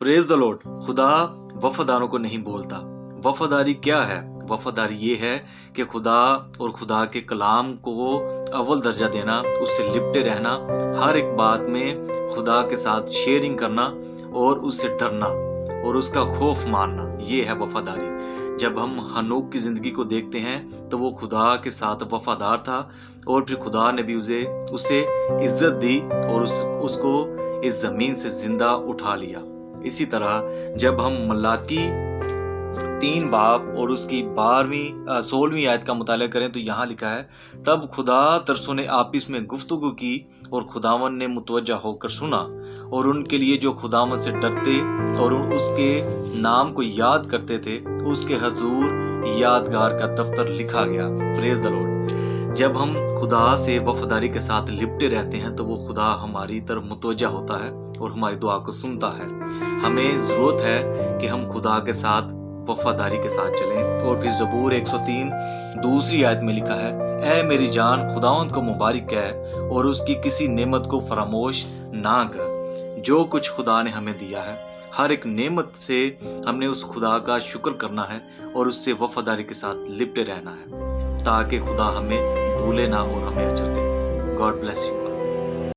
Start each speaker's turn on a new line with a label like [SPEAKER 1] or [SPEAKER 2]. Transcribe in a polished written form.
[SPEAKER 1] Praise the Lord. खुदा वफादारों को नहीं बोलता। वफादारी क्या है? वफादारी ये है कि खुदा और खुदा के कलाम को अव्वल दर्जा देना, उससे लिपटे रहना, हर एक बात में खुदा के साथ शेयरिंग करना और उससे डरना और उसका खौफ मानना, ये है वफादारी। जब हम हनोक की जिंदगी को देखते हैं तो वो खुदा के साथ वफादार था और फिर खुदा ने भी उसे इज्जत दी और उसको इस जमीन से जिंदा उठा लिया। इसी तरह जब हम मलाकी 3 बाब और उसकी 16वीं आयत का मुताला करें तो यहाँ लिखा है, तब खुदा तरसों ने आपस में गुफ्तगू की और खुदावन ने मुतवज्जा होकर सुना और उनके लिए जो खुदावन से डरते और उसके नाम को याद करते थे उसके हजूर यादगार का दफ्तर लिखा गया। Praise the Lord. जब हम खुदा से वफादारी के साथ लिपटे रहते हैं तो वो खुदा हमारी तरफ मुतवज्जा होता है और हमारी दुआ को सुनता है। हमें जरूरत है कि हम खुदा के साथ वफादारी के साथ चलें। और फिर ज़बूर 103 दूसरी आयत में लिखा है, ऐ मेरी जान खुदावंद को मुबारक है और उसकी किसी नेमत को फरामोश ना कर। जो कुछ खुदा ने हमें दिया है, हर एक नेमत से हमने उस खुदा का शुक्र करना है और उससे वफादारी के साथ लिपटे रहना है ताकि खुदा हमें भूले ना और हमें अजर दे। God bless you.